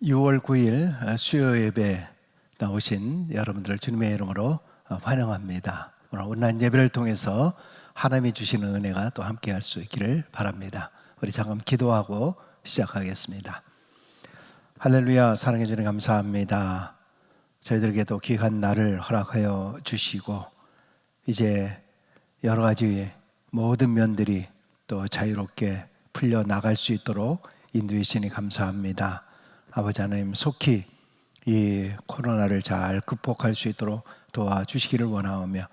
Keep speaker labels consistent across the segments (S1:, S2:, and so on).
S1: 6월 9일 수요 예배 나오신 여러분들을 주님의 이름으로 환영합니다. 오늘 온라인 예배를 통해서 하나님이 주시는 은혜가 또 함께 할 수 있기를 바랍니다. 우리 잠깐 기도하고 시작하겠습니다. 할렐루야. 사랑해 주님 감사합니다. 저희들에게도 귀한 날을 허락하여 주시고 이제 여러 가지 모든 면들이 또 자유롭게 풀려 나갈 수 있도록 인도해 주시니 감사합니다. 아버지 하나님, 속히 이 코로나를 잘 극복할 수 있도록 도와주시기를 원하오며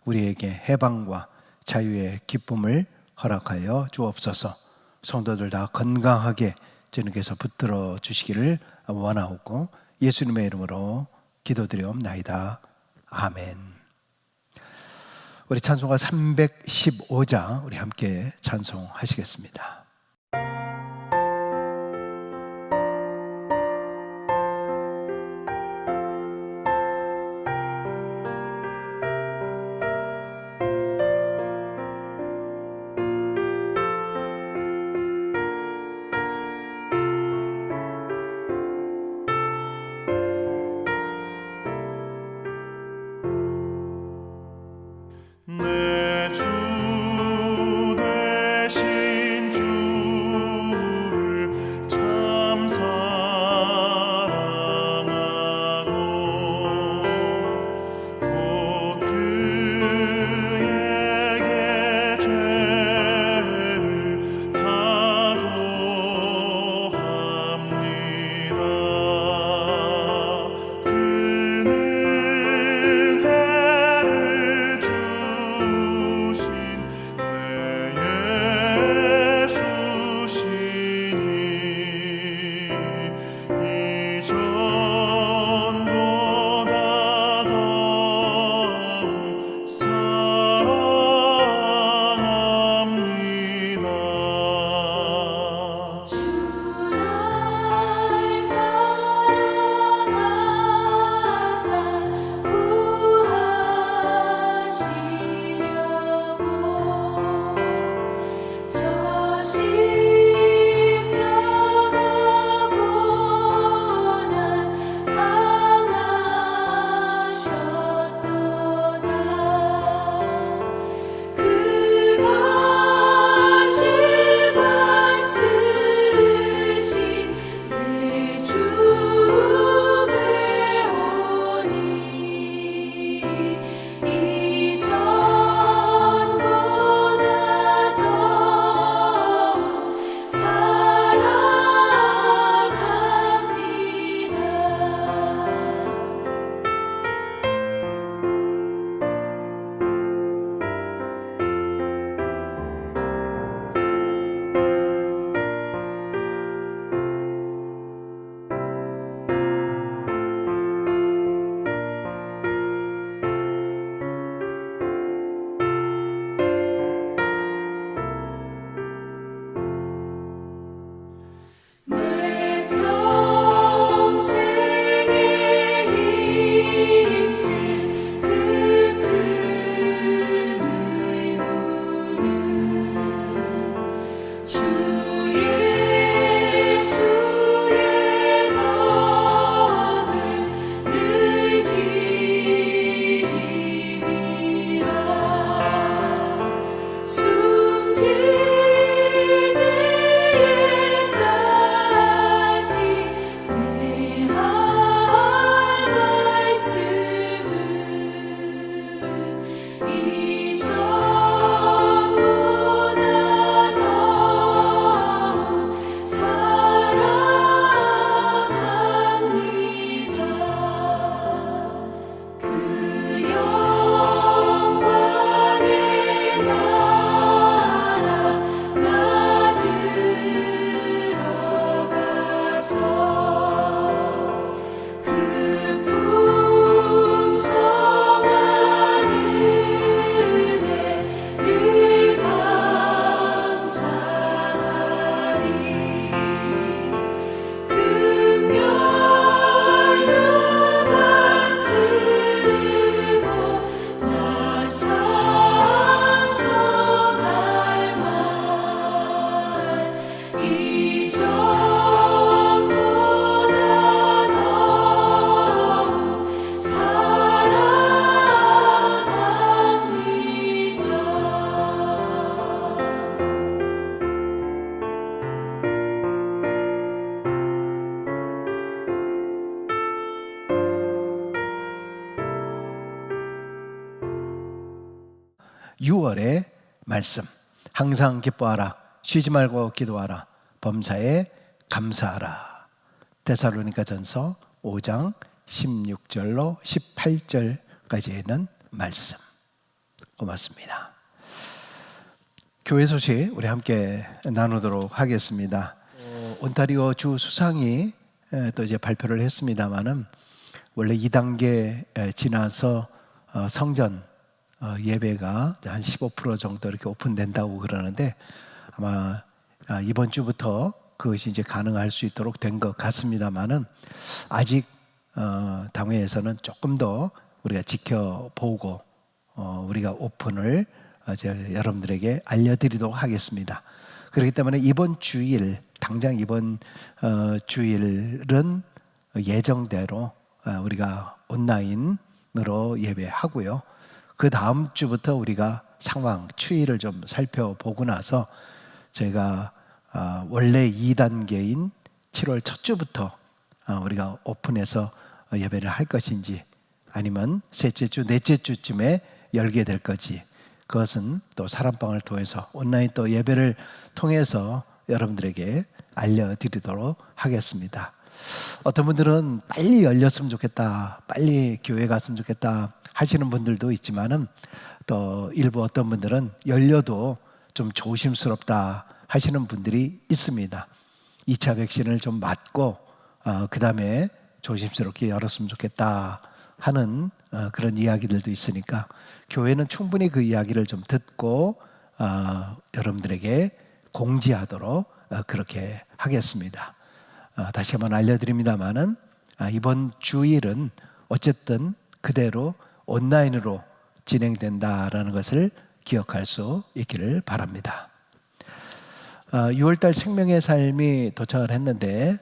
S1: 우리에게 해방과 자유의 기쁨을 허락하여 주옵소서. 성도들 다 건강하게 주님께서 붙들어 주시기를 원하옵고 예수님의 이름으로 기도드리옵나이다. 아멘. 우리 찬송가 315장 우리 함께 찬송하시겠습니다.
S2: 내 주 되신 주
S1: 6월의 말씀. 항상 기뻐하라. 쉬지 말고 기도하라. 범사에 감사하라. 데살로니가전서 5장 16절로 18절까지 있는 말씀. 고맙습니다. 교회 소식 우리 함께 나누도록 하겠습니다. 온타리오 주 수상이 또 이제 발표를 했습니다만은 원래 2단계 지나서 성전 예배가 한 15% 정도 이렇게 오픈된다고 그러는데 아마 이번 주부터 그것이 이제 가능할 수 있도록 된 것 같습니다만은 아직 당회에서는 조금 더 우리가 지켜보고 우리가 오픈을 여러분들에게 알려드리도록 하겠습니다. 그렇기 때문에 이번 주일 당장 이번 주일은 예정대로 우리가 온라인으로 예배하고요. 그 다음 주부터 우리가 상황 추이를 좀 살펴보고 나서 저희가 원래 2단계인 7월 첫 주부터 우리가 오픈해서 예배를 할 것인지 아니면 셋째 주, 넷째 주쯤에 열게 될 건지 그것은 또 사람방을 통해서 온라인 또 예배를 통해서 여러분들에게 알려드리도록 하겠습니다. 어떤 분들은 빨리 열렸으면 좋겠다, 빨리 교회 갔으면 좋겠다 하시는 분들도 있지만은 또 일부 어떤 분들은 열려도 좀 조심스럽다 하시는 분들이 있습니다. 2차 백신을 좀 맞고 그 다음에 조심스럽게 열었으면 좋겠다 하는 그런 이야기들도 있으니까 교회는 충분히 그 이야기를 좀 듣고 여러분들에게 공지하도록 그렇게 하겠습니다. 다시 한번 알려드립니다마는 이번 주일은 어쨌든 그대로 온라인으로 진행된다라는 것을 기억할 수 있기를 바랍니다. 6월달 생명의 삶이 도착을 했는데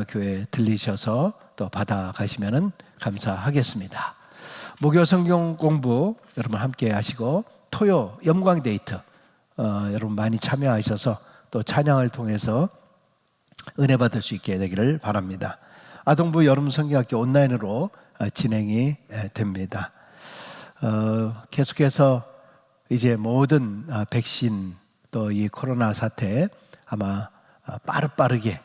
S1: 교회 들리셔서 또 받아가시면 감사하겠습니다. 목요 성경 공부 여러분 함께 하시고 토요 영광 데이트 여러분 많이 참여하셔서 또 찬양을 통해서 은혜 받을 수 있게 되기를 바랍니다. 아동부 여름 성경학교 온라인으로 진행이 됩니다. 계속해서 이제 모든 백신 또 이 코로나 사태 아마 빠르게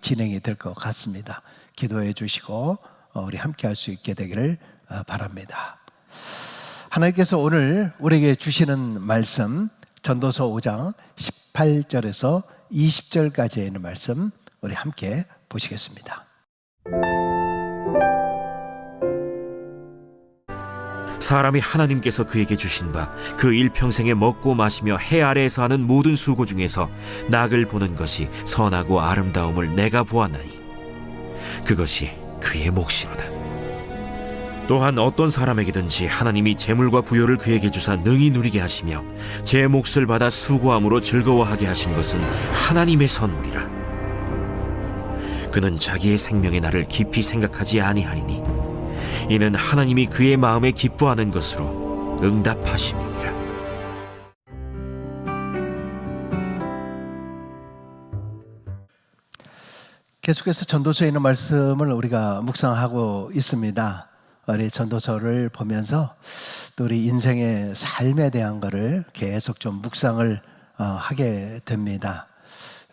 S1: 진행이 될 것 같습니다. 기도해 주시고 우리 함께 할 수 있게 되기를 바랍니다. 하나님께서 오늘 우리에게 주시는 말씀 전도서 5장 18절에서 20절까지 있는 말씀 우리 함께 보시겠습니다.
S2: 사람이 하나님께서 그에게 주신 바 그 일평생에 먹고 마시며 해 아래에서 하는 모든 수고 중에서 낙을 보는 것이 선하고 아름다움을 내가 보았나니 그것이 그의 몫이로다. 또한 어떤 사람에게든지 하나님이 재물과 부요를 그에게 주사 능히 누리게 하시며 제 몫을 받아 수고함으로 즐거워하게 하신 것은 하나님의 선물이라. 그는 자기의 생명의 날을 깊이 생각하지 아니하리니 이는 하나님이 그의 마음에 기뻐하는 것으로 응답하심이니라.
S1: 계속해서 전도서에 있는 말씀을 우리가 묵상하고 있습니다. 우리 전도서를 보면서 또 우리 인생의 삶에 대한 것을 계속 좀 묵상을 하게 됩니다.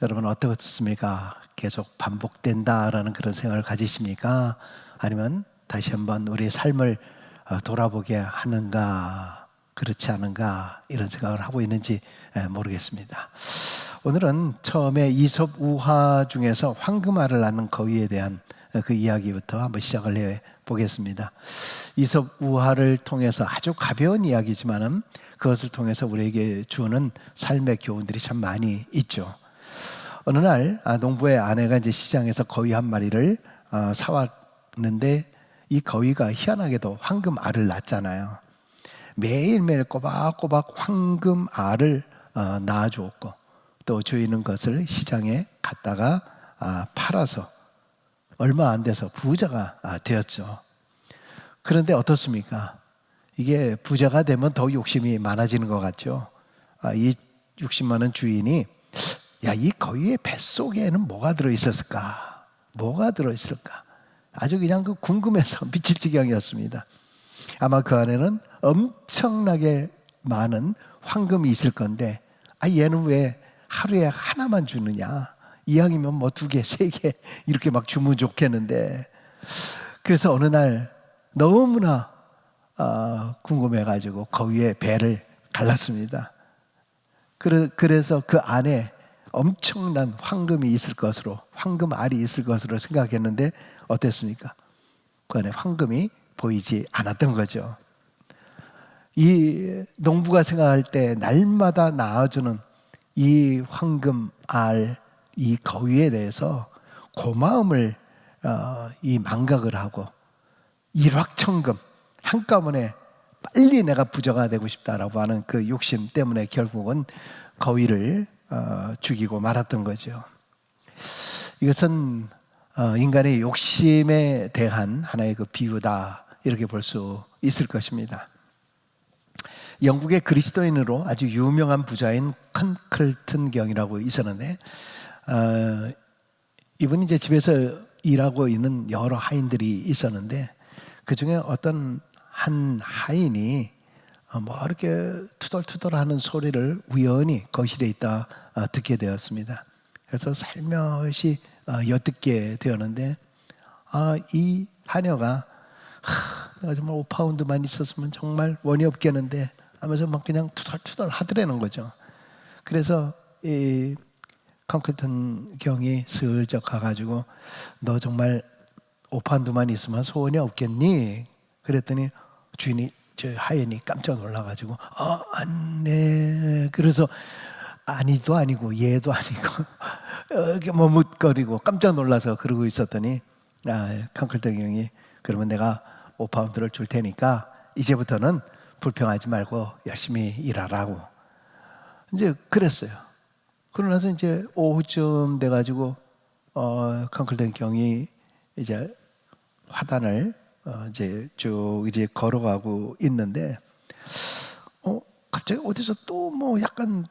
S1: 여러분 어떻습니까? 계속 반복된다라는 그런 생각을 가지십니까? 아니면 다시 한번 우리의 삶을 돌아보게 하는가 그렇지 않은가 이런 생각을 하고 있는지 모르겠습니다. 오늘은 처음에 이솝 우화 중에서 황금알을 낳는 거위에 대한 그 이야기부터 한번 시작을 해보겠습니다. 이솝 우화를 통해서 아주 가벼운 이야기지만은 그것을 통해서 우리에게 주는 삶의 교훈들이 참 많이 있죠. 어느 날 농부의 아내가 이제 시장에서 거위 한 마리를 사왔는데 이 거위가 희한하게도 황금알을 낳잖아요. 매일매일 꼬박꼬박 황금알을 낳아주었고 또 주인은 것을 시장에 갖다가 팔아서 얼마 안 돼서 부자가 되었죠. 그런데 어떻습니까? 이게 부자가 되면 더 욕심이 많아지는 것 같죠. 이 욕심 많은 주인이 이 거위의 뱃속에는 뭐가 들어있었을까? 뭐가 들어있을까? 아주 그냥 궁금해서 미칠 지경이었습니다. 아마 그 안에는 엄청나게 많은 황금이 있을 건데 얘는 왜 하루에 하나만 주느냐? 이왕이면 뭐 2개, 3개 이렇게 막 주면 좋겠는데. 그래서 어느 날 너무나 궁금해가지고 거위에 배를 갈랐습니다. 그래서 그 안에 엄청난 황금이 있을 것으로, 황금 알이 있을 것으로 생각했는데 어땠습니까? 그 안에 황금이 보이지 않았던 거죠. 이 농부가 생각할 때 날마다 낳아주는 이 황금 알, 이 거위에 대해서 고마움을 이 망각을 하고 일확천금 한꺼번에 빨리 내가 부자가 되고 싶다라고 하는 그 욕심 때문에 결국은 거위를 죽이고 말았던 거죠. 이것은 인간의 욕심에 대한 하나의 그 비유다, 이렇게 볼 수 있을 것입니다. 영국의 그리스도인으로 아주 유명한 부자인 컨클튼 경이라고 있었는데 이분이 이제 집에서 일하고 있는 여러 하인들이 있었는데 그 중에 어떤 한 하인이 뭐 이렇게 투덜투덜하는 소리를 우연히 거실에 있다 듣게 되었습니다. 그래서 살며시 엿듣게 되었는데 이 하녀가 내가 정말 5파운드만 있었으면 정말 원이 없겠는데 하면서 막 그냥 투덜투덜 하더라는 거죠. 그래서 이 컨클튼 경이 슬쩍 가가지고 너 정말 5파운드만 있으면 소원이 없겠니? 그랬더니 주인이, 저 하인이 깜짝 놀라가지고 네. 그래서 아니도 아니고 얘도 아니고 이렇게 머뭇거리고 깜짝 놀라서 그러고 있었더니 컨클튼 경이 그러면 내가 5파운드를 줄 테니까 이제부터는 불평하지 말고 열심히 일하라고 이제 그랬어요. 그러고 나서 이제 오후쯤 돼가지고 컨클튼 경이 이제 화단을 이제 쭉 이제 걸어가고 있는데 갑자기 어디서 또 뭐 약간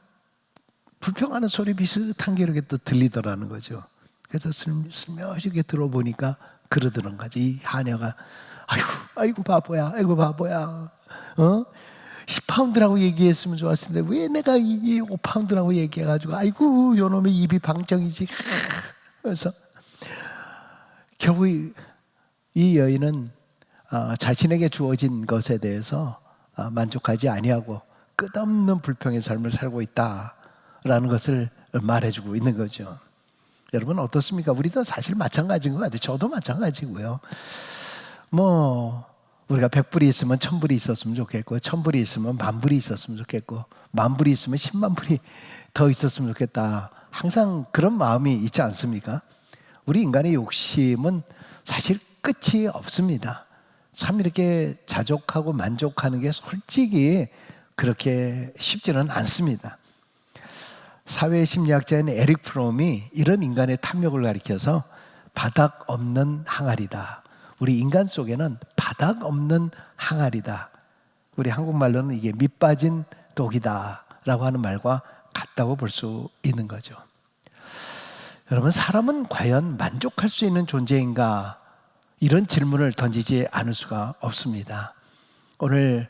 S1: 불평하는 소리 비슷한 게 이렇게 또 들리더라는 거죠. 그래서 슬며시 들어보니까 그러더란 거지. 이 하녀가 아이고 바보야, 아이고 바보야. 10파운드라고 얘기했으면 좋았을 텐데 왜 내가 이 5파운드라고 얘기해가지고 아이고 요놈의 입이 방정이지. 그래서 결국 이 여인은 자신에게 주어진 것에 대해서 만족하지 아니하고 끝없는 불평의 삶을 살고 있다라는 것을 말해주고 있는 거죠. 여러분 어떻습니까? 우리도 사실 마찬가지인 것 같아요. 저도 마찬가지고요. 뭐 우리가 100불이 있으면 1000불이 있었으면 좋겠고 1000불이 있으면 10,000불이 있었으면 좋겠고 10,000불이 있으면 10만 불이 더 있었으면 좋겠다. 항상 그런 마음이 있지 않습니까? 우리 인간의 욕심은 사실 끝이 없습니다. 참 이렇게 자족하고 만족하는 게 솔직히 그렇게 쉽지는 않습니다. 사회심리학자인 에릭 프롬이 이런 인간의 탐욕을 가리켜서 바닥 없는 항아리다. 우리 인간 속에는 바닥 없는 항아리다. 우리 한국말로는 이게 밑빠진 독이다 라고 하는 말과 같다고 볼 수 있는 거죠. 여러분, 사람은 과연 만족할 수 있는 존재인가? 이런 질문을 던지지 않을 수가 없습니다. 오늘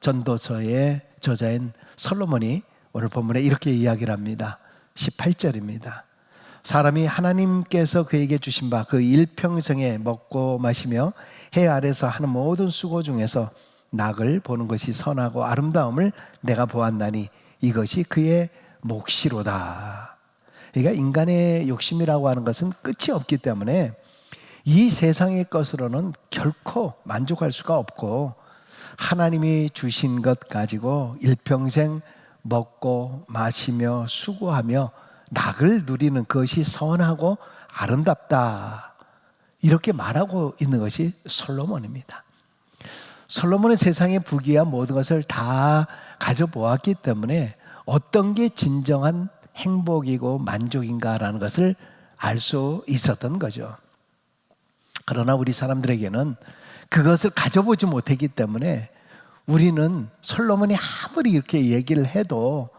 S1: 전도서의 저자인 솔로몬이 오늘 본문에 이렇게 이야기를 합니다. 18절입니다. 사람이 하나님께서 그에게 주신 바 그 일평생에 먹고 마시며 해 아래서 하는 모든 수고 중에서 낙을 보는 것이 선하고 아름다움을 내가 보았나니 이것이 그의 몫이로다. 그러니까 인간의 욕심이라고 하는 것은 끝이 없기 때문에 이 세상의 것으로는 결코 만족할 수가 없고 하나님이 주신 것 가지고 일평생 먹고 마시며 수고하며 낙을 누리는 것이 선하고 아름답다. 이렇게 말하고 있는 것이 솔로몬입니다. 솔로몬은 세상의 부귀와 모든 것을 다 가져보았기 때문에 어떤 게 진정한 행복이고 만족인가라는 것을 알 수 있었던 거죠. 그러나 우리 사람들에게는 그것을 가져보지 못했기 때문에 우리는 솔로몬이 아무리 이렇게 얘기를 해도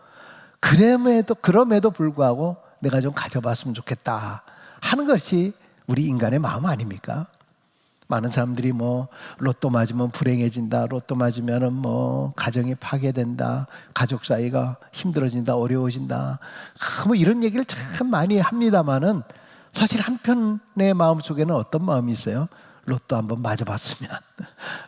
S1: 그럼에도 불구하고 내가 좀 가져봤으면 좋겠다 하는 것이 우리 인간의 마음 아닙니까? 많은 사람들이 뭐 로또 맞으면 불행해진다, 로또 맞으면은 뭐 가정이 파괴된다, 가족 사이가 힘들어진다, 어려워진다, 뭐 이런 얘기를 참 많이 합니다만은 사실 한편의 마음 속에는 어떤 마음이 있어요? 로또 한번 맞아봤으면,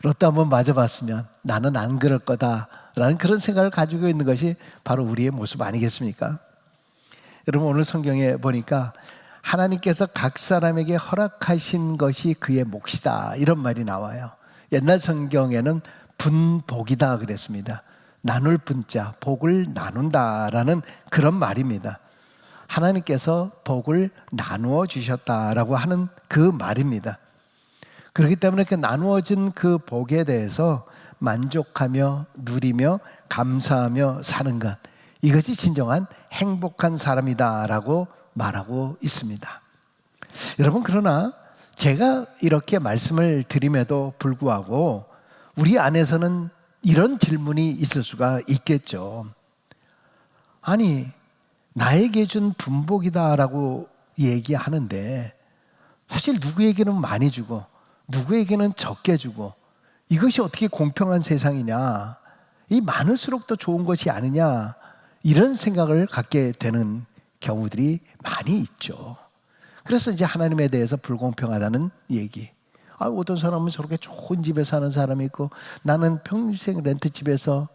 S1: 로또 한번 맞아봤으면 나는 안 그럴 거다라는 그런 생각을 가지고 있는 것이 바로 우리의 모습 아니겠습니까? 여러분, 오늘 성경에 보니까 하나님께서 각 사람에게 허락하신 것이 그의 몫이다, 이런 말이 나와요. 옛날 성경에는 분복이다 그랬습니다. 나눌 분자, 복을 나눈다라는 그런 말입니다. 하나님께서 복을 나누어 주셨다라고 하는 그 말입니다. 그렇기 때문에 그 나누어진 그 복에 대해서 만족하며 누리며 감사하며 사는 것, 이것이 진정한 행복한 사람이다라고 말하고 있습니다. 여러분, 그러나 제가 이렇게 말씀을 드림에도 불구하고 우리 안에서는 이런 질문이 있을 수가 있겠죠. 아니, 나에게 준 분복이다라고 얘기하는데 사실 누구에게는 많이 주고 누구에게는 적게 주고 이것이 어떻게 공평한 세상이냐, 이 많을수록 더 좋은 것이 아니냐, 이런 생각을 갖게 되는 경우들이 많이 있죠. 그래서 이제 하나님에 대해서 불공평하다는 얘기. 어떤 사람은 저렇게 좋은 집에 사는 사람이 있고 나는 평생 렌트집에서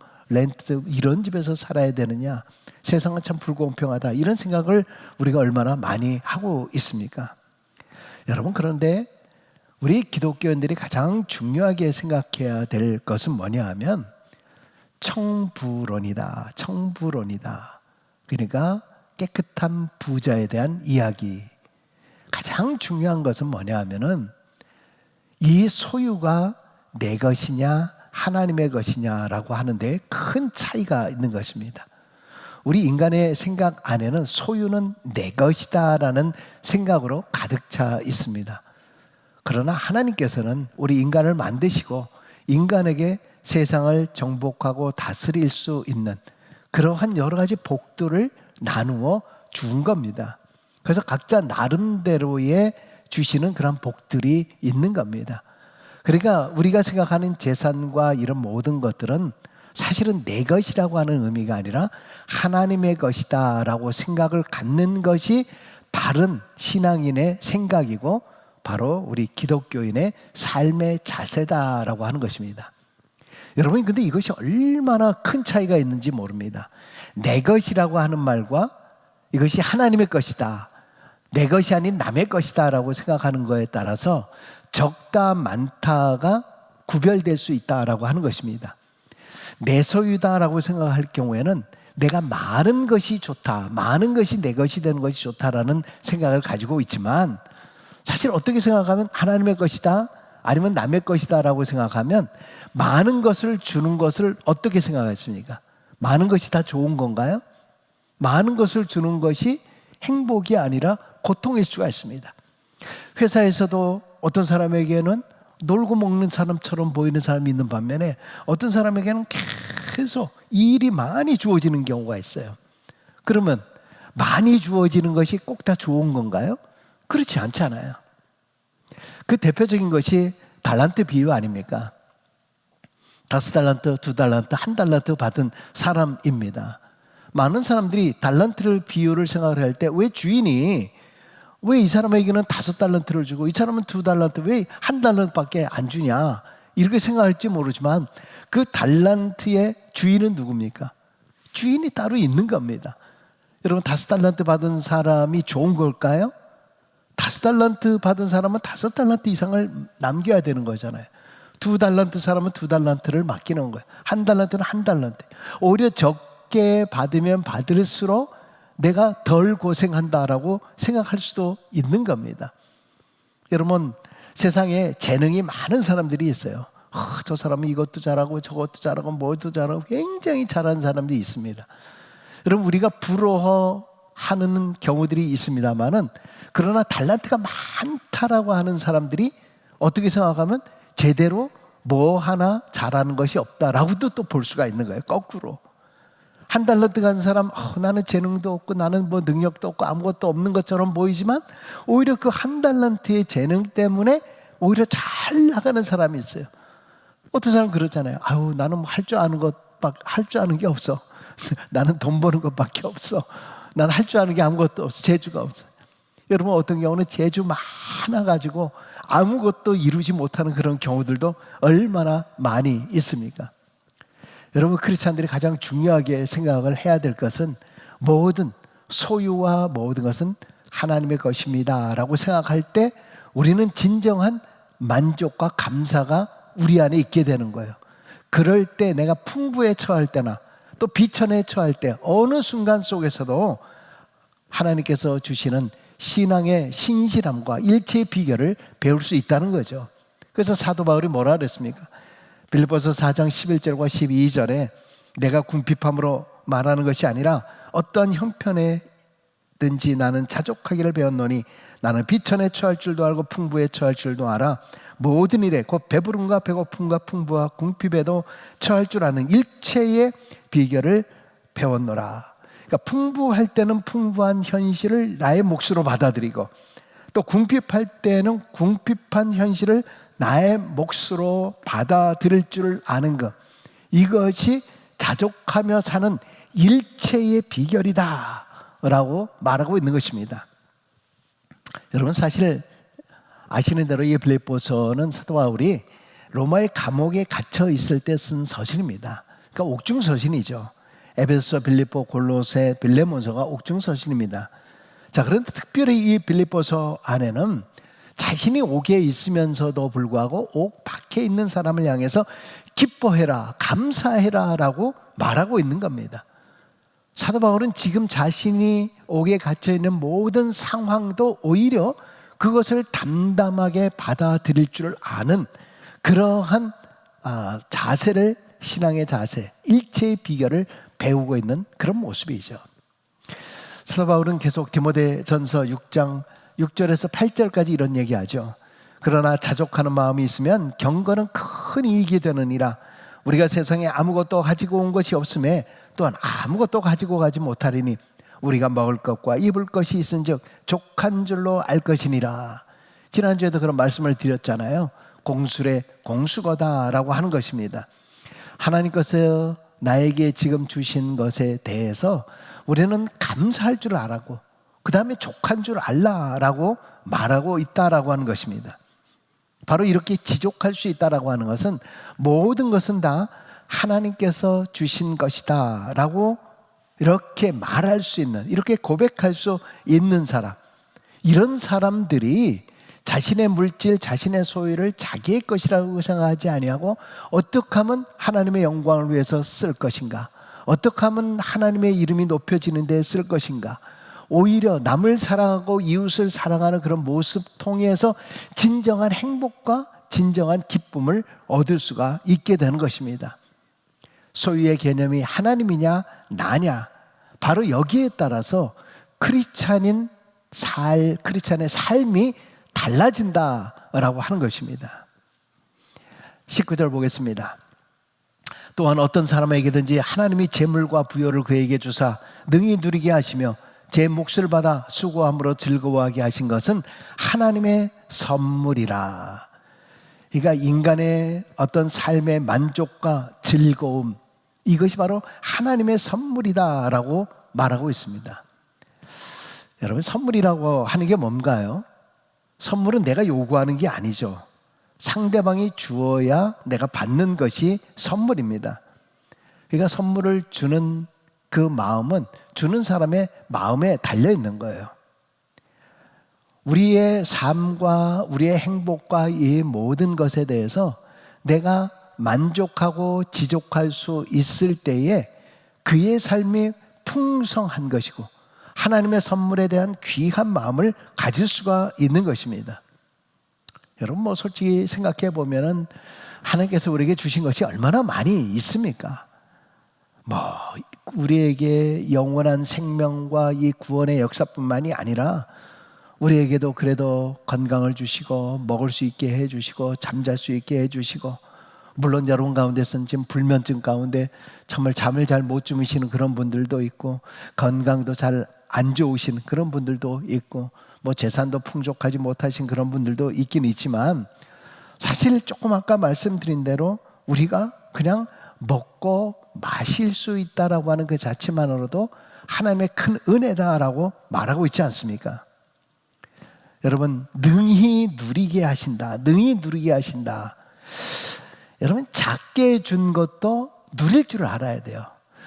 S1: 이런 집에서 살아야 되느냐, 세상은 참 불공평하다, 이런 생각을 우리가 얼마나 많이 하고 있습니까? 여러분, 그런데 우리 기독교인들이 가장 중요하게 생각해야 될 것은 뭐냐 하면 청부론이다. 청부론이다. 그러니까 깨끗한 부자에 대한 이야기. 가장 중요한 것은 뭐냐 하면은 이 소유가 내 것이냐 하나님의 것이냐라고 하는데 큰 차이가 있는 것입니다. 우리 인간의 생각 안에는 소유는 내 것이다라는 생각으로 가득 차 있습니다. 그러나 하나님께서는 우리 인간을 만드시고 인간에게 세상을 정복하고 다스릴 수 있는 그러한 여러 가지 복들을 나누어 준 겁니다. 그래서 각자 나름대로의 주시는 그런 복들이 있는 겁니다. 그러니까 우리가 생각하는 재산과 이런 모든 것들은 사실은 내 것이라고 하는 의미가 아니라 하나님의 것이다 라고 생각을 갖는 것이 바른 신앙인의 생각이고 바로 우리 기독교인의 삶의 자세다라고 하는 것입니다. 여러분, 근데 이것이 얼마나 큰 차이가 있는지 모릅니다. 내 것이라고 하는 말과 이것이 하나님의 것이다, 내 것이 아닌 남의 것이다 라고 생각하는 거에 따라서 적다 많다가 구별될 수 있다라고 하는 것입니다. 내 소유다라고 생각할 경우에는 내가 많은 것이 좋다, 많은 것이 내 것이 되는 것이 좋다라는 생각을 가지고 있지만 사실 어떻게 생각하면 하나님의 것이다 아니면 남의 것이다 라고 생각하면 많은 것을 주는 것을 어떻게 생각하십니까? 많은 것이 다 좋은 건가요? 많은 것을 주는 것이 행복이 아니라 고통일 수가 있습니다. 회사에서도 어떤 사람에게는 놀고 먹는 사람처럼 보이는 사람이 있는 반면에 어떤 사람에게는 계속 일이 많이 주어지는 경우가 있어요. 그러면 많이 주어지는 것이 꼭 다 좋은 건가요? 그렇지 않잖아요. 그 대표적인 것이 달란트 비유 아닙니까? 5달란트, 2달란트, 1달란트 받은 사람입니다. 많은 사람들이 달란트를 비유를 생각을 할 때 왜 주인이 왜 이 사람에게는 5달란트를 주고 이 사람은 2달란트, 왜 1달란트밖에 안 주냐, 이렇게 생각할지 모르지만 그 달란트의 주인은 누굽니까? 주인이 따로 있는 겁니다. 여러분, 5달란트 받은 사람이 좋은 걸까요? 5달란트 받은 사람은 5달란트 이상을 남겨야 되는 거잖아요. 2달란트 사람은 2달란트를 맡기는 거예요. 1달란트는 1달란트. 오히려 적게 받으면 받을수록 내가 덜 고생한다라고 생각할 수도 있는 겁니다. 여러분, 세상에 재능이 많은 사람들이 있어요. 저 사람은 이것도 잘하고 저것도 잘하고 뭐도 잘하고 굉장히 잘하는 사람들이 있습니다. 여러분, 우리가 부러워하는 경우들이 있습니다만은 그러나 달란트가 많다라고 하는 사람들이 어떻게 생각하면 제대로 뭐 하나 잘하는 것이 없다라고도 또 볼 수가 있는 거예요. 거꾸로 1달란트 가는 사람, 나는 재능도 없고 나는 뭐 능력도 없고 아무것도 없는 것처럼 보이지만 오히려 그 1달란트의 재능 때문에 오히려 잘 나가는 사람이 있어요. 어떤 사람은 그러잖아요. 아유, 나는 할 줄 아는 게 없어. 나는 돈 버는 것밖에 없어. 나는 할 줄 아는 게 아무것도 없어. 재주가 없어. 여러분, 어떤 경우는 재주 많아가지고 아무것도 이루지 못하는 그런 경우들도 얼마나 많이 있습니까? 여러분, 크리스찬들이 가장 중요하게 생각을 해야 될 것은 모든 소유와 모든 것은 하나님의 것입니다 라고 생각할 때 우리는 진정한 만족과 감사가 우리 안에 있게 되는 거예요. 그럴 때 내가 풍부에 처할 때나 또 비천에 처할 때 어느 순간 속에서도 하나님께서 주시는 신앙의 신실함과 일체의 비결을 배울 수 있다는 거죠. 그래서 사도 바울이 뭐라 그랬습니까? 빌립보서 4장 11절과 12절에 내가 궁핍함으로 말하는 것이 아니라 어떠한 형편에든지 나는 자족하기를 배웠노니 나는 비천에 처할 줄도 알고 풍부에 처할 줄도 알아. 모든 일에 곧 배부름과 배고픔과 풍부와 궁핍에도 처할 줄 아는 일체의 비결을 배웠노라. 그러니까 풍부할 때는 풍부한 현실을 나의 몫으로 받아들이고 또 궁핍할 때는 궁핍한 현실을 나의 몫으로 받아들일 줄 아는 것, 이것이 자족하며 사는 일체의 비결이다 라고 말하고 있는 것입니다. 여러분, 사실 아시는 대로 이 빌립보서는 사도 바울이 로마의 감옥에 갇혀 있을 때 쓴 서신입니다. 그러니까 옥중 서신이죠. 에베소, 빌립보, 골로새, 빌레몬서가 옥중 서신입니다. 자, 그런데 특별히 이 빌립보서 안에는 자신이 옥에 있으면서도 불구하고 옥 밖에 있는 사람을 향해서 기뻐해라, 감사해라 라고 말하고 있는 겁니다. 사도 바울은 지금 자신이 옥에 갇혀 있는 모든 상황도 오히려 그것을 담담하게 받아들일 줄 아는 그러한 자세를, 신앙의 자세, 일체의 비결을 배우고 있는 그런 모습이죠. 사도 바울은 계속 디모데전서 6장 6절에서 8절까지 이런 얘기하죠. 그러나 자족하는 마음이 있으면 경건은 큰 이익이 되느니라. 우리가 세상에 아무것도 가지고 온 것이 없음에 또한 아무것도 가지고 가지 못하리니 우리가 먹을 것과 입을 것이 있은즉 족한 줄로 알 것이니라. 지난주에도 그런 말씀을 드렸잖아요. 공술의 공수거다라고 하는 것입니다. 하나님께서 나에게 지금 주신 것에 대해서 우리는 감사할 줄 알고 그 다음에 족한 줄 알라라고 말하고 있다라고 하는 것입니다. 바로 이렇게 지족할 수 있다라고 하는 것은 모든 것은 다 하나님께서 주신 것이다 라고 이렇게 말할 수 있는, 이렇게 고백할 수 있는 사람, 이런 사람들이 자신의 물질, 자신의 소유를 자기의 것이라고 생각하지 아니하고 어떻게 하면 하나님의 영광을 위해서 쓸 것인가, 어떻게 하면 하나님의 이름이 높여지는 데 쓸 것인가, 오히려 남을 사랑하고 이웃을 사랑하는 그런 모습 통해서 진정한 행복과 진정한 기쁨을 얻을 수가 있게 되는 것입니다. 소유의 개념이 하나님이냐 나냐, 바로 여기에 따라서 크리스찬의 삶이 달라진다라고 하는 것입니다. 19절 보겠습니다. 또한 어떤 사람에게든지 하나님이 재물과 부요를 그에게 주사 능히 누리게 하시며 제 몫을 받아 수고함으로 즐거워하게 하신 것은 하나님의 선물이라. 그러니까 인간의 어떤 삶의 만족과 즐거움, 이것이 바로 하나님의 선물이다라고 말하고 있습니다. 여러분, 선물이라고 하는 게 뭔가요? 선물은 내가 요구하는 게 아니죠. 상대방이 주어야 내가 받는 것이 선물입니다. 그러니까 선물을 주는 그 마음은 주는 사람의 마음에 달려 있는 거예요. 우리의 삶과 우리의 행복과 이 모든 것에 대해서 내가 만족하고 지족할 수 있을 때에 그의 삶이 풍성한 것이고 하나님의 선물에 대한 귀한 마음을 가질 수가 있는 것입니다. 여러분, 솔직히 생각해 보면은 하나님께서 우리에게 주신 것이 얼마나 많이 있습니까? 우리에게 영원한 생명과 이 구원의 역사뿐만이 아니라 우리에게도 그래도 건강을 주시고 먹을 수 있게 해주시고 잠잘 수 있게 해주시고, 물론 여러분 가운데서는 지금 불면증 가운데 정말 잠을 잘 못 주무시는 그런 분들도 있고 건강도 잘 안 좋으신 그런 분들도 있고 재산도 풍족하지 못하신 그런 분들도 있긴 있지만 사실 조금 아까 말씀드린 대로 우리가 그냥 먹고 마실 수 있다라고 하는 그 자체만으로도 하나님의 큰 은혜다라고 말하고 있지 않습니까? 여러분, 능히 누리게 하신다. 능히 누리게 하신다. 여러분, 작게 준 것도 누릴 줄 알아야 돼요.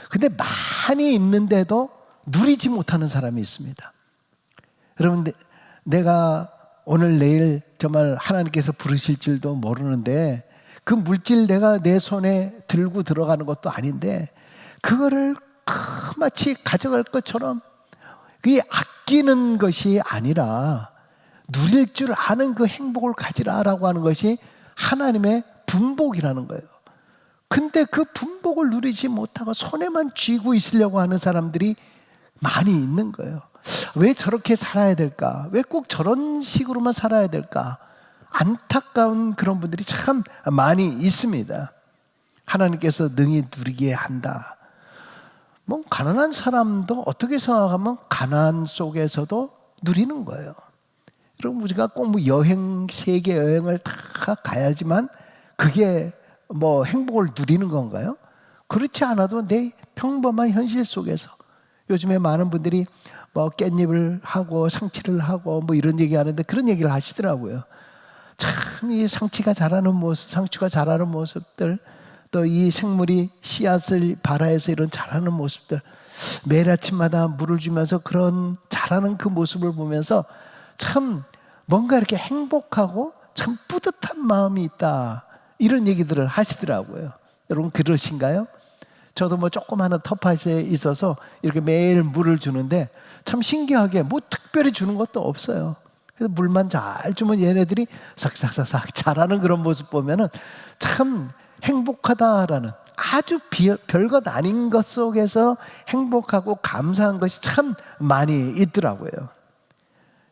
S1: 근데 많이 있는데도 누리지 못하는 사람이 있습니다. 여러분, 내가 오늘 내일 정말 하나님께서 부르실 줄도 모르는데 그 물질 내가 내 손에 들고 들어가는 것도 아닌데 그거를 마치 가져갈 것처럼 그게 아끼는 것이 아니라 누릴 줄 아는 그 행복을 가지라라고 하는 것이 하나님의 분복이라는 거예요. 근데 그 분복을 누리지 못하고 손에만 쥐고 있으려고 하는 사람들이 많이 있는 거예요. 왜 저렇게 살아야 될까? 왜 꼭 저런 식으로만 살아야 될까? 안타까운 그런 분들이 참 많이 있습니다. 하나님께서 능히 누리게 한다. 뭐 가난한 사람도 어떻게 생각하면 가난 속에서도 누리는 거예요. 여러분, 우리가 꼭 뭐 여행, 세계 여행을 다 가야지만 그게 뭐 행복을 누리는 건가요? 그렇지 않아도 내 평범한 현실 속에서 요즘에 많은 분들이 뭐 깻잎을 하고 상치를 하고 뭐 이런 얘기 하는데 그런 얘기를 하시더라고요. 참 이 상치가 자라는 모습, 상추가 자라는 모습들, 또 이 생물이 씨앗을 발아해서 이런 자라는 모습들, 매일 아침마다 물을 주면서 그런 자라는 그 모습을 보면서 참 뭔가 이렇게 행복하고 참 뿌듯한 마음이 있다, 이런 얘기들을 하시더라고요. 여러분, 그러신가요? 저도 뭐 조그마한 텃밭에 있어서 이렇게 매일 물을 주는데 참 신기하게 뭐 특별히 주는 것도 없어요. 그래서 물만 잘 주면 얘네들이 싹싹싹싹 자라는 그런 모습 보면은 참 행복하다라는, 아주 별것 아닌 것 속에서 행복하고 감사한 것이 참 많이 있더라고요.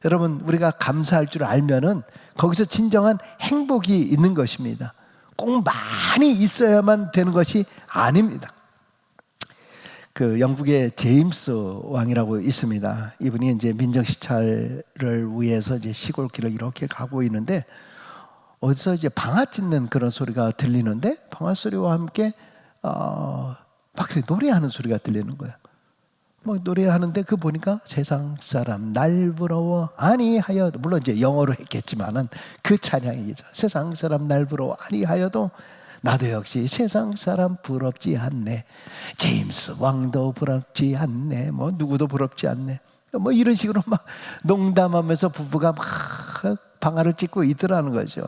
S1: 여러분, 우리가 감사할 줄 알면은 거기서 진정한 행복이 있는 것입니다. 꼭 많이 있어야만 되는 것이 아닙니다. 그 영국의 제임스 왕이라고 있습니다. 이분이 이제 민정시찰을 위해서 이제 시골길을 이렇게 가고 있는데 어디서 이제 방아 찧는 그런 소리가 들리는데 방아 소리와 함께 막 노래하는 소리가 들리는 거예요. 뭐 노래하는데 그 보니까 세상 사람 날 부러워 아니하여도, 물론 이제 영어로 했겠지만은 그 찬양이죠. 세상 사람 날 부러워 아니하여도 나도 역시 세상 사람 부럽지 않네. 제임스 왕도 부럽지 않네. 뭐 누구도 부럽지 않네. 뭐 이런 식으로 막 농담하면서 부부가 막 방아를 찧고 있더라는 거죠.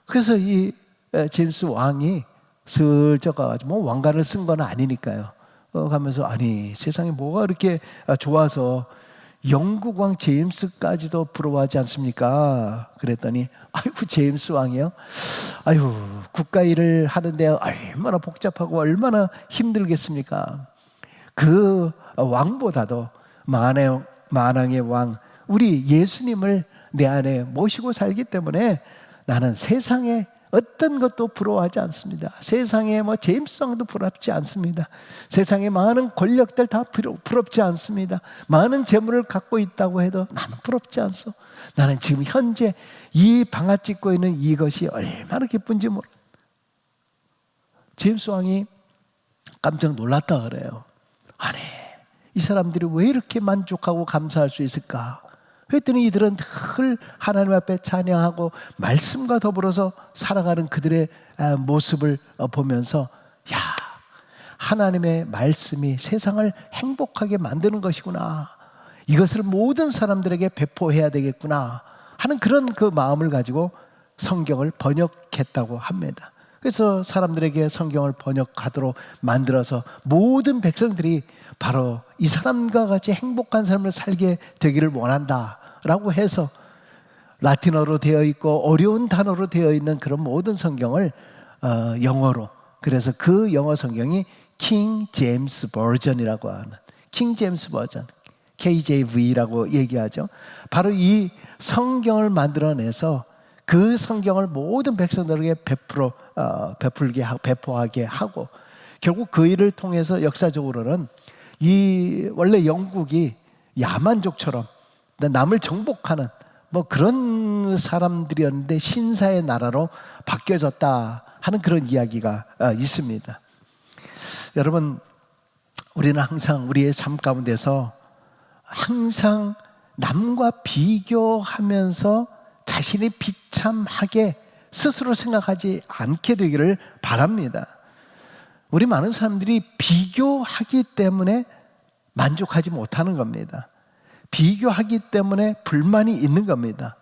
S1: 그래서 이 제임스 왕이 슬쩍 가가지고, 뭐 왕관을 쓴 건 아니니까요. 가면서 아니 세상에 뭐가 이렇게 좋아서 영국 왕 제임스까지도 부러워하지 않습니까? 그랬더니 아이고 제임스 왕이요? 아유 국가 일을 하는데 얼마나 복잡하고 얼마나 힘들겠습니까? 그 왕보다도 만왕의 왕 우리 예수님을 내 안에 모시고 살기 때문에 나는 세상에 어떤 것도 부러워하지 않습니다. 세상에 뭐 제임스 왕도 부럽지 않습니다. 세상에 많은 권력들 다 부럽지 않습니다. 많은 재물을 갖고 있다고 해도 나는 부럽지 않소. 나는 지금 현재 이 방아 찧고 있는 이것이 얼마나 기쁜지 몰라. 제임스 왕이 깜짝 놀랐다 그래요. 아니 이 사람들이 왜 이렇게 만족하고 감사할 수 있을까? 그랬더니 이들은 늘 하나님 앞에 찬양하고 말씀과 더불어서 살아가는 그들의 모습을 보면서 야, 하나님의 말씀이 세상을 행복하게 만드는 것이구나. 이것을 모든 사람들에게 배포해야 되겠구나 하는 그런 그 마음을 가지고 성경을 번역했다고 합니다. 그래서 사람들에게 성경을 번역하도록 만들어서 모든 백성들이 바로 이 사람과 같이 행복한 삶을 살게 되기를 원한다라고 해서 라틴어로 되어 있고 어려운 단어로 되어 있는 그런 모든 성경을 영어로, 그래서 그 영어 성경이 킹 제임스 버전이라고 하는, 킹 제임스 버전, KJV라고 얘기하죠. 바로 이 성경을 만들어내서 그 성경을 모든 백성들에게 배포하게 하고, 결국 그 일을 통해서 역사적으로는 이 원래 영국이 야만족처럼 남을 정복하는 뭐 그런 사람들이었는데 신사의 나라로 바뀌어졌다 하는 그런 이야기가 있습니다. 여러분, 우리는 항상 우리의 삶 가운데서 항상 남과 비교하면서 자신이 비참하게 스스로 생각하지 않게 되기를 바랍니다. 우리 많은 사람들이 비교하기 때문에 만족하지 못하는 겁니다. 비교하기 때문에 불만이 있는 겁니다.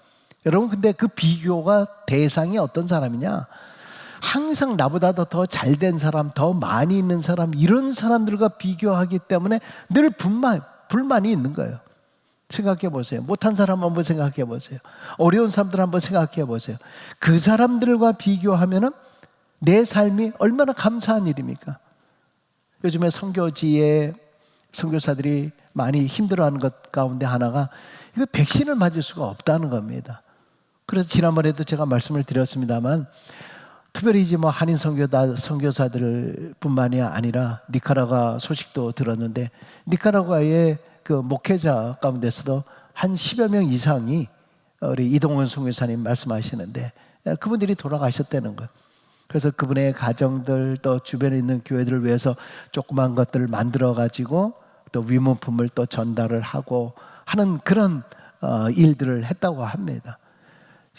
S1: 여러분, 근데 그 비교가 대상이 어떤 사람이냐? 항상 나보다 더 잘된 사람, 더 많이 있는 사람, 이런 사람들과 비교하기 때문에 늘 불만이 있는 거예요. 생각해 보세요. 못한 사람 한번 생각해 보세요. 어려운 사람들 한번 생각해 보세요. 그 사람들과 비교하면은 내 삶이 얼마나 감사한 일입니까? 요즘에 선교지에 선교사들이 많이 힘들어하는 것 가운데 하나가 이거 백신을 맞을 수가 없다는 겁니다. 그래서 지난번에도 제가 말씀을 드렸습니다만, 특별히 이제 뭐 한인 선교사들 뿐만이 아니라 니카라과 소식도 들었는데, 니카라과의 그 목회자 가운데서도 한 10여 명 이상이 우리 이동원 선교사님 말씀하시는데 그분들이 돌아가셨다는 거예요. 그래서 그분의 가정들 또 주변에 있는 교회들을 위해서 조그만 것들을 만들어 가지고 또 위문품을 또 전달을 하고 하는 그런 일들을 했다고 합니다.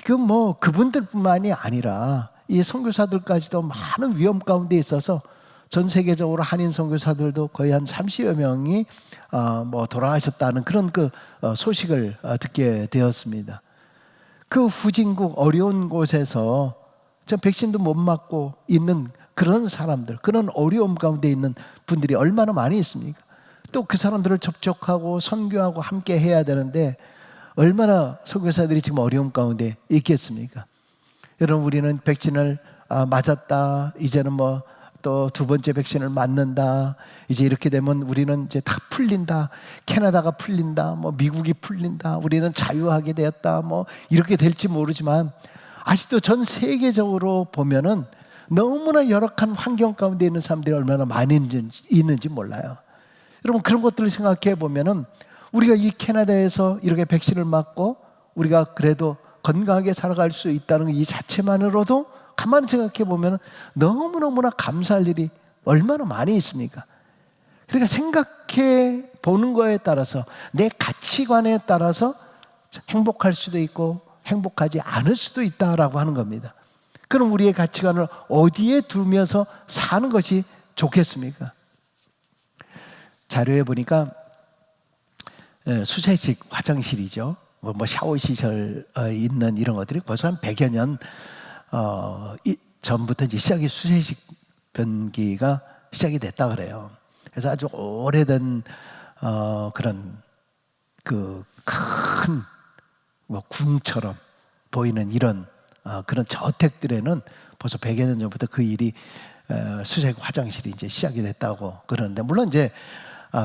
S1: 그 뭐 그분들뿐만이 아니라 이 선교사들까지도 많은 위험 가운데 있어서 전 세계적으로 한인 선교사들도 거의 한 30여 명이 뭐 돌아가셨다는 그런 그 소식을 듣게 되었습니다. 그 후진국 어려운 곳에서 전 백신도 못 맞고 있는 그런 사람들, 그런 어려움 가운데 있는 분들이 얼마나 많이 있습니까? 또 그 사람들을 접촉하고 선교하고 함께 해야 되는데 얼마나 선교사들이 지금 어려움 가운데 있겠습니까? 여러분, 우리는 백신을 맞았다, 이제는 뭐 또 두 번째 백신을 맞는다, 이제 이렇게 되면 우리는 이제 다 풀린다, 캐나다가 풀린다, 뭐 미국이 풀린다, 우리는 자유하게 되었다, 뭐 이렇게 될지 모르지만 아직도 전 세계적으로 보면은 너무나 열악한 환경 가운데 있는 사람들이 얼마나 많이 있는지 몰라요. 여러분, 그런 것들을 생각해 보면은 우리가 이 캐나다에서 이렇게 백신을 맞고 우리가 그래도 건강하게 살아갈 수 있다는 이 자체만으로도 가만히 생각해 보면 너무너무나 감사할 일이 얼마나 많이 있습니까? 그러니까 생각해 보는 거에 따라서 내 가치관에 따라서 행복할 수도 있고 행복하지 않을 수도 있다라고 하는 겁니다. 그럼 우리의 가치관을 어디에 두면서 사는 것이 좋겠습니까? 자료에 보니까 수세식 화장실이죠. 뭐 샤워 시설 있는 이런 것들이 벌써 한 100여 년 전부터 이제 시작이 수세식 변기가 시작이 됐다 그래요. 그래서 아주 오래된 그런 그 큰 뭐 궁처럼 보이는 이런 그런 저택들에는 벌써 100여 년 전부터 그 일이 수세식 화장실이 이제 시작이 됐다고 그러는데, 물론 이제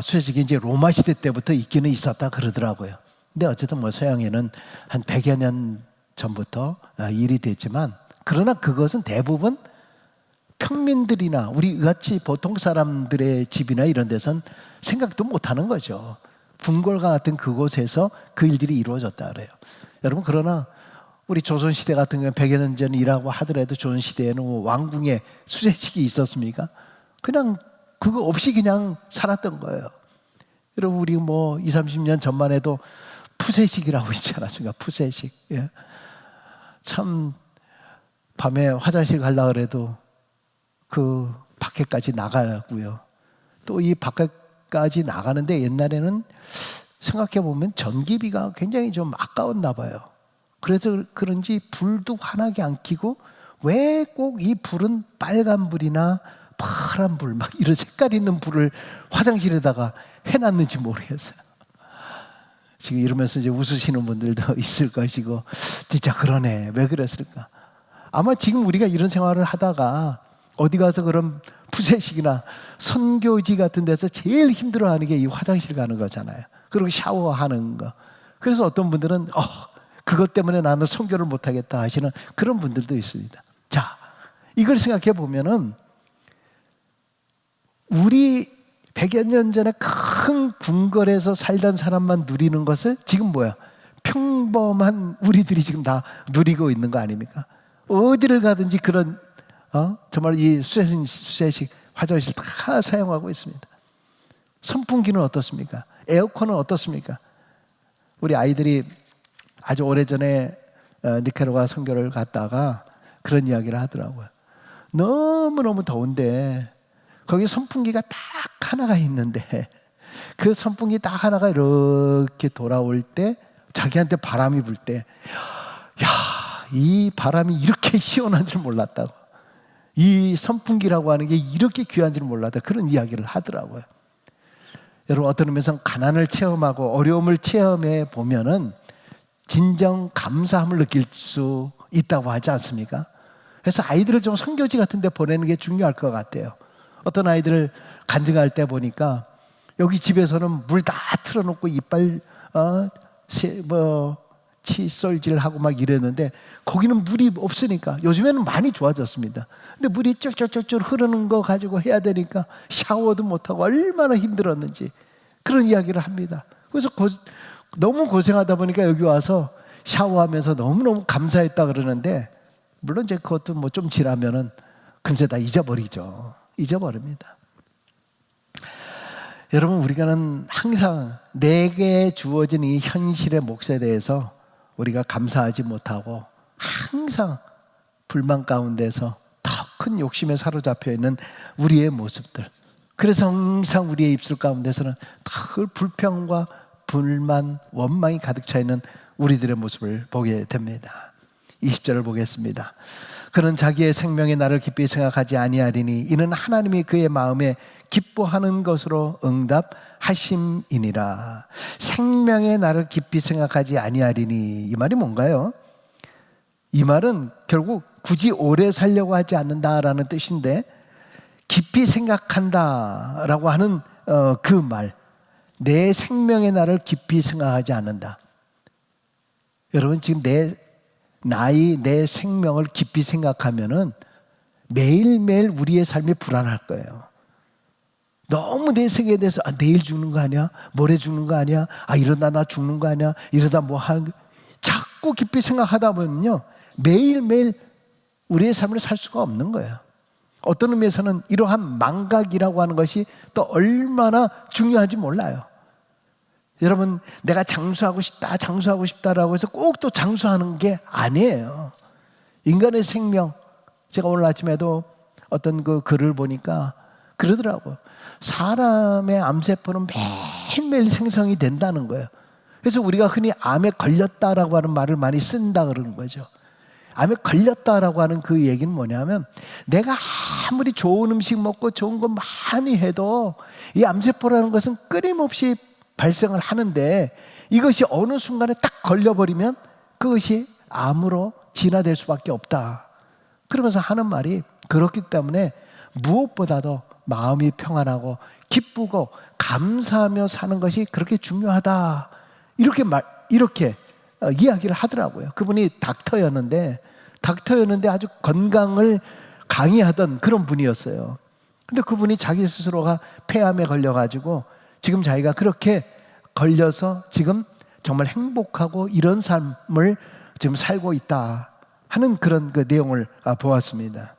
S1: 수세식이 이제 로마 시대 때부터 있기는 있었다 그러더라고요. 근데 어쨌든 뭐 서양에는 한 100여 년 전부터 일이 됐지만, 그러나 그것은 대부분 평민들이나 우리 같이 보통 사람들의 집이나 이런 데선 생각도 못하는 거죠. 궁궐과 같은 그곳에서 그 일들이 이루어졌다 그래요. 여러분, 그러나 우리 조선시대 같은 경우는 100여 년 전이라고 하더라도 조선시대에는 왕궁에 수세식이 있었습니까? 그냥 그거 없이 그냥 살았던 거예요. 여러분, 우리 뭐 20, 30년 전만 해도 푸세식이라고 있지 않았습니까? 푸세식. 예. 참 밤에 화장실 가려고 그래도 그 밖에까지 나가고요. 또 이 밖에까지 나가는데 옛날에는 생각해 보면 전기비가 굉장히 좀 아까웠나 봐요. 그래서 그런지 불도 환하게 안 켜고 왜 꼭 이 불은 빨간 불이나 파란 불, 막 이런 색깔 있는 불을 화장실에다가 해놨는지 모르겠어요. 지금 이러면서 이제 웃으시는 분들도 있을 것이고, 진짜 그러네, 왜 그랬을까? 아마 지금 우리가 이런 생활을 하다가 어디 가서 그런 푸세식이나 선교지 같은 데서 제일 힘들어하는 게 이 화장실 가는 거잖아요. 그리고 샤워하는 거. 그래서 어떤 분들은 그것 때문에 나는 선교를 못하겠다 하시는 그런 분들도 있습니다. 자, 이걸 생각해 보면은 우리 100여 년 전에 큰 궁궐에서 살던 사람만 누리는 것을 지금 뭐야? 평범한 우리들이 지금 다 누리고 있는 거 아닙니까? 어디를 가든지 그런 정말 이 수세식 화장실 다 사용하고 있습니다. 선풍기는 어떻습니까? 에어컨은 어떻습니까? 우리 아이들이 아주 오래전에 니카라과 선교를 갔다가 그런 이야기를 하더라고요. 너무너무 더운데 거기 선풍기가 딱 하나가 있는데 그 선풍기 딱 하나가 이렇게 돌아올 때 자기한테 바람이 불 때 야, 이 바람이 이렇게 시원한 줄 몰랐다고. 이 선풍기라고 하는 게 이렇게 귀한 줄 몰랐다. 그런 이야기를 하더라고요. 여러분, 어떤 의미에서 가난을 체험하고 어려움을 체험해 보면은 진정 감사함을 느낄 수 있다고 하지 않습니까? 그래서 아이들을 좀 선교지 같은 데 보내는 게 중요할 것 같아요. 어떤 아이들을 간증할 때 보니까 여기 집에서는 물 다 틀어놓고 이빨 칫솔질하고 막 이랬는데 거기는 물이 없으니까 요즘에는 많이 좋아졌습니다. 근데 물이 쫄쫄쫄쫄 흐르는 거 가지고 해야 되니까 샤워도 못하고 얼마나 힘들었는지 그런 이야기를 합니다. 그래서 너무 고생하다 보니까 여기 와서 샤워하면서 너무너무 감사했다 그러는데 물론 이제 그것도 뭐 좀 지나면은 금세 다 잊어버리죠. 잊어버립니다. 여러분, 우리가는 항상 내게 주어진 이 현실의 몫에 대해서 우리가 감사하지 못하고 항상 불만 가운데서 더 큰 욕심에 사로잡혀 있는 우리의 모습들. 그래서 항상 우리의 입술 가운데서는 더 불평과 불만, 원망이 가득 차 있는 우리들의 모습을 보게 됩니다. 20절을 보겠습니다. 그는 자기의 생명의 날을 깊이 생각하지 아니하리니 이는 하나님이 그의 마음에 기뻐하는 것으로 응답하심이니라. 생명의 날을 깊이 생각하지 아니하리니, 이 말이 뭔가요? 이 말은 결국 굳이 오래 살려고 하지 않는다라는 뜻인데, 깊이 생각한다라고 하는 그 말, 내 생명의 날을 깊이 생각하지 않는다. 여러분, 지금 내 나이, 내 생명을 깊이 생각하면은 매일매일 우리의 삶이 불안할 거예요. 너무 내 생에 대해서 내일 죽는 거 아니야? 모레 죽는 거 아니야? 이러다 나 죽는 거 아니야? 이러다 자꾸 깊이 생각하다 보면요, 매일매일 우리의 삶을 살 수가 없는 거예요. 어떤 의미에서는 이러한 망각이라고 하는 것이 또 얼마나 중요한지 몰라요. 여러분, 내가 장수하고 싶다라고 해서 꼭 또 장수하는 게 아니에요. 인간의 생명, 제가 오늘 아침에도 어떤 그 글을 보니까 그러더라고요. 사람의 암세포는 매일매일 생성이 된다는 거예요. 그래서 우리가 흔히 암에 걸렸다라고 하는 말을 많이 쓴다 그러는 거죠. 암에 걸렸다라고 하는 그 얘기는 뭐냐면, 내가 아무리 좋은 음식 먹고 좋은 거 많이 해도 이 암세포라는 것은 끊임없이 발생을 하는데, 이것이 어느 순간에 딱 걸려버리면 그것이 암으로 진화될 수밖에 없다. 그러면서 하는 말이, 그렇기 때문에 무엇보다도 마음이 평안하고 기쁘고 감사하며 사는 것이 그렇게 중요하다. 이렇게 이야기를 하더라고요. 그분이 닥터였는데 아주 건강을 강의하던 그런 분이었어요. 근데 그분이 자기 스스로가 폐암에 걸려가지고 지금 자기가 그렇게 걸려서 지금 정말 행복하고 이런 삶을 지금 살고 있다 하는 그런 그 내용을 보았습니다.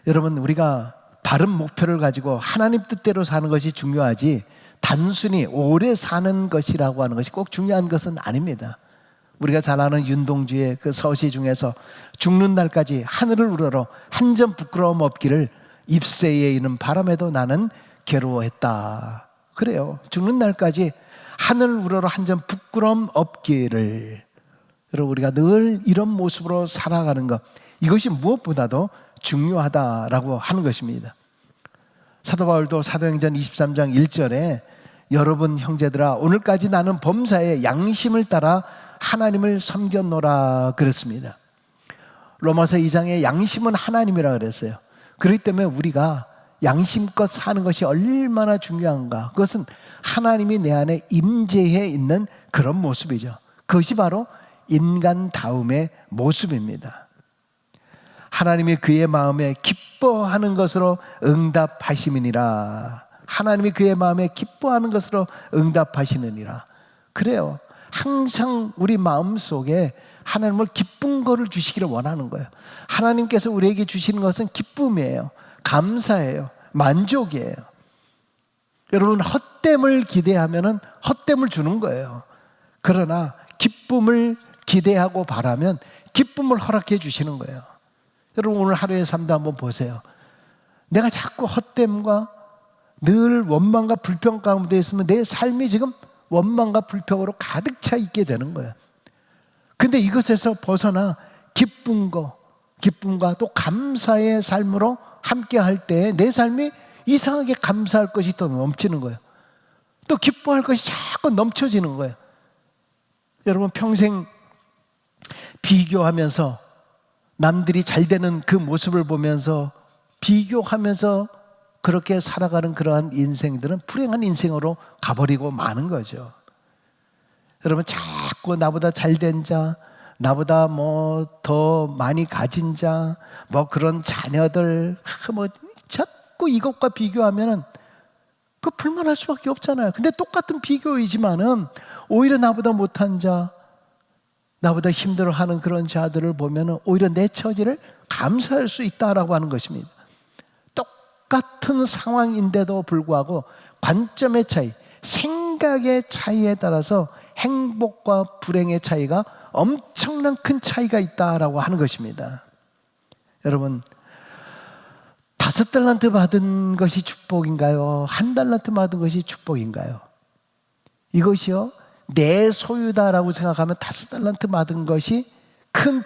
S1: 여러분, 우리가 바른 목표를 가지고 하나님 뜻대로 사는 것이 중요하지, 단순히 오래 사는 것이라고 하는 것이 꼭 중요한 것은 아닙니다. 우리가 잘 아는 윤동주의 그 서시 중에서 죽는 날까지 하늘을 우러러 한 점 부끄러움 없기를 잎새에 있는 바람에도 나는 괴로워했다. 그래요. 죽는 날까지 하늘 우러러 한 점 부끄러움 없기를. 여러분, 우리가 늘 이런 모습으로 살아가는 것, 이것이 무엇보다도 중요하다라고 하는 것입니다. 사도 바울도 사도행전 23장 1절에 여러분 형제들아, 오늘까지 나는 범사에 양심을 따라 하나님을 섬겼노라 그랬습니다. 로마서 2장에 양심은 하나님이라 그랬어요. 그렇기 때문에 우리가 양심껏 사는 것이 얼마나 중요한가, 그것은 하나님이 내 안에 임재해 있는 그런 모습이죠. 그것이 바로 인간다움의 모습입니다. 하나님이 그의 마음에 기뻐하는 것으로 응답하심이니라. 하나님이 그의 마음에 기뻐하는 것으로 응답하시느니라. 그래요. 항상 우리 마음속에 하나님을 기쁜 거를 주시기를 원하는 거예요. 하나님께서 우리에게 주시는 것은 기쁨이에요. 감사예요. 만족이에요. 여러분, 헛됨을 기대하면 헛됨을 주는 거예요. 그러나 기쁨을 기대하고 바라면 기쁨을 허락해 주시는 거예요. 여러분, 오늘 하루의 삶도 한번 보세요. 내가 자꾸 헛됨과 늘 원망과 불평 가운데 있으면 내 삶이 지금 원망과 불평으로 가득 차 있게 되는 거예요. 근데 이것에서 벗어나 기쁨과 또 감사의 삶으로 함께 할 때 내 삶이 이상하게 감사할 것이 또 넘치는 거예요. 또 기뻐할 것이 자꾸 넘쳐지는 거예요. 여러분, 평생 비교하면서 남들이 잘 되는 그 모습을 보면서 비교하면서 그렇게 살아가는 그러한 인생들은 불행한 인생으로 가버리고 마는 거죠. 여러분, 자꾸 나보다 잘된 자, 나보다 뭐 더 많이 가진 자, 뭐 그런 자녀들, 뭐 자꾸 이것과 비교하면은 그 불만할 수밖에 없잖아요. 근데 똑같은 비교이지만은 오히려 나보다 못한 자, 나보다 힘들어하는 그런 자들을 보면은 오히려 내 처지를 감사할 수 있다라고 하는 것입니다. 똑같은 상황인데도 불구하고 관점의 차이, 생각의 차이에 따라서 행복과 불행의 차이가 엄청난 큰 차이가 있다라고 하는 것입니다. 여러분, 5달란트 받은 것이 축복인가요? 1달란트 받은 것이 축복인가요? 이것이요, 내 소유다라고 생각하면 5달란트 받은 것이 큰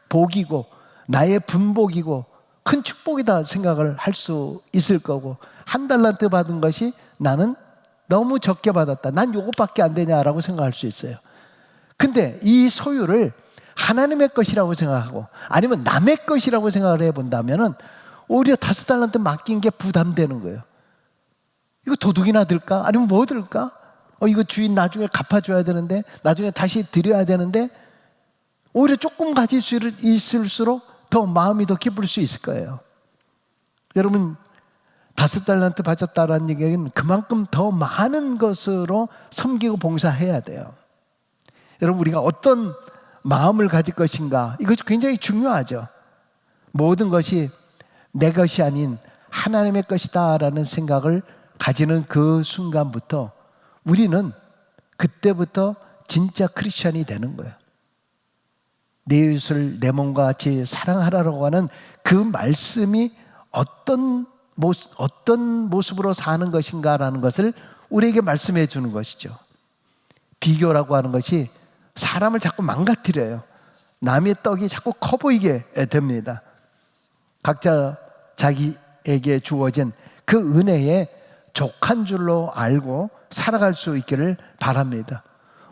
S1: 복이고 나의 분복이고 큰 축복이다 생각을 할 수 있을 거고, 1달란트 받은 것이 나는 너무 적게 받았다, 난 요것밖에 안 되냐라고 생각할 수 있어요. 근데 이 소유를 하나님의 것이라고 생각하고 아니면 남의 것이라고 생각을 해본다면 오히려 5달란트 맡긴 게 부담되는 거예요. 이거 도둑이나 들까? 아니면 뭐 들까? 이거 주인 나중에 갚아줘야 되는데, 나중에 다시 드려야 되는데, 오히려 조금 가질 수 있을수록 더 마음이 더 기쁠 수 있을 거예요. 여러분, 5달란트 받았다라는 얘기는 그만큼 더 많은 것으로 섬기고 봉사해야 돼요. 여러분, 우리가 어떤 마음을 가질 것인가, 이것이 굉장히 중요하죠. 모든 것이 내 것이 아닌 하나님의 것이다라는 생각을 가지는 그 순간부터 우리는 그때부터 진짜 크리스찬이 되는 거예요. 내 이웃을 내 몸과 같이 사랑하라고 하는 그 말씀이 어떤 모습으로 사는 것인가라는 것을 우리에게 말씀해 주는 것이죠. 비교라고 하는 것이 사람을 자꾸 망가뜨려요. 남의 떡이 자꾸 커 보이게 됩니다. 각자 자기에게 주어진 그 은혜에 족한 줄로 알고 살아갈 수 있기를 바랍니다.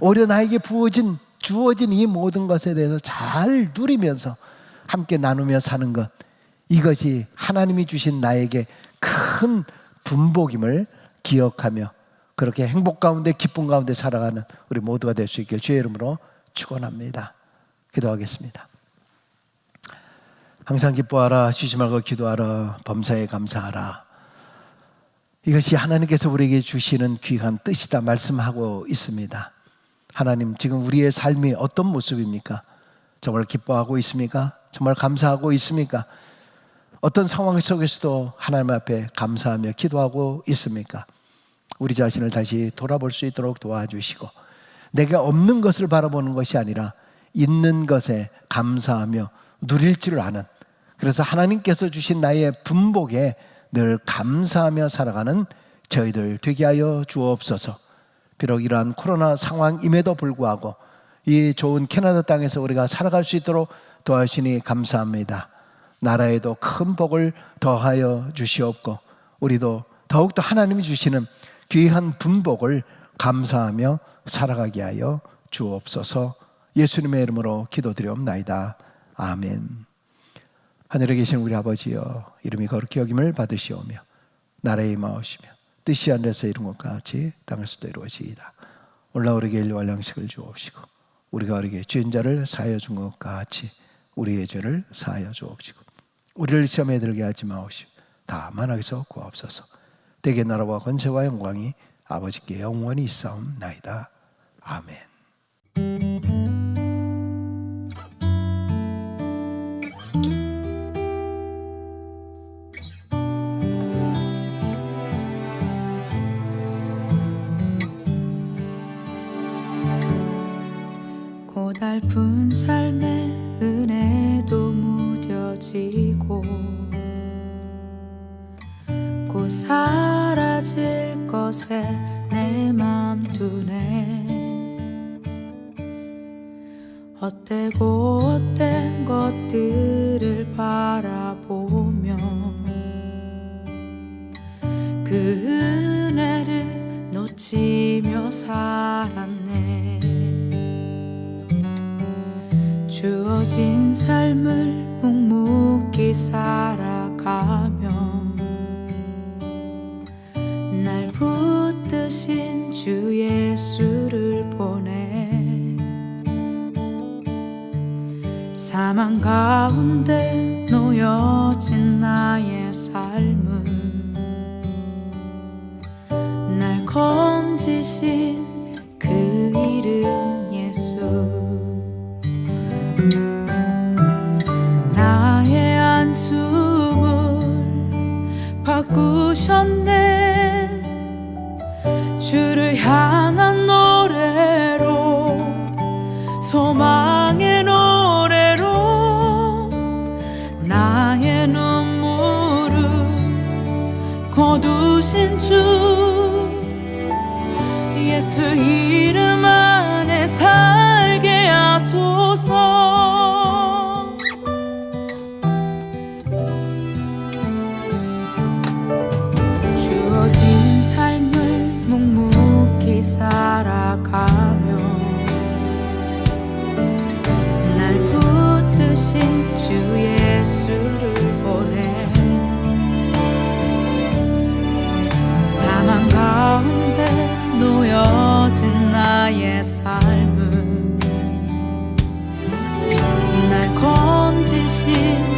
S1: 오히려 나에게 주어진 이 모든 것에 대해서 잘 누리면서 함께 나누며 사는 것, 이것이 하나님이 주신 나에게 큰 분복임을 기억하며 그렇게 행복 가운데 기쁨 가운데 살아가는 우리 모두가 될 수 있길 주의 이름으로 축원합니다. 기도하겠습니다. 항상 기뻐하라, 쉬지 말고 기도하라, 범사에 감사하라. 이것이 하나님께서 우리에게 주시는 귀한 뜻이다 말씀하고 있습니다. 하나님, 지금 우리의 삶이 어떤 모습입니까? 정말 기뻐하고 있습니까? 정말 감사하고 있습니까? 어떤 상황 속에서도 하나님 앞에 감사하며 기도하고 있습니까? 우리 자신을 다시 돌아볼 수 있도록 도와주시고, 내가 없는 것을 바라보는 것이 아니라 있는 것에 감사하며 누릴 줄 아는, 그래서 하나님께서 주신 나의 분복에 늘 감사하며 살아가는 저희들 되게 하여 주옵소서. 비록 이러한 코로나 상황임에도 불구하고 이 좋은 캐나다 땅에서 우리가 살아갈 수 있도록 도와주시니 감사합니다. 나라에도 큰 복을 더하여 주시옵고, 우리도 더욱더 하나님이 주시는 귀한 분복을 감사하며 살아가게 하여 주옵소서. 예수님의 이름으로 기도드리옵나이다. 아멘. 하늘에 계신 우리 아버지여, 이름이 거룩히 여김을 받으시오며 나라에 임하오시며 뜻이 하늘에서 이룬 것 같이 땅에서도 이루어지이다. 오늘 우리에게 일용할 양식을 주옵시고, 우리가 우리에게 죄인 자를 사하여 준 것 같이 우리의 죄를 사하여 주옵시고, 우리를 시험에 들게 하지 마옵시고 다만 악에서 구하옵소서. 대개 나라와 권세와 영광이 아버지께 영원히 있사옵나이다. 아멘.
S3: 고달픈 삶의 은혜도 무뎌지고 곧 사라질 것에 내 맘 두네. 헛되고 헛된 것들을 바라보며 그 은혜를 놓치며 살았네. 주어진 삶을 묵묵히 살아가며 날 붙드신 주 예수를 보내. 사망 가운데 놓여진 나의 삶을 날 건지신 그 이름 예수. 나의 한숨을 바꾸셨네. 주를 향한 노래로, 소망의 노래로 나의 눈물을 거두신 주 예수 이름 안에 살게 하소서. 주어진 삶을 묵묵히 살아가며 날 붙드신 주 예수를 보내. 사망 가운데 놓여진 나의 삶을 날 건지신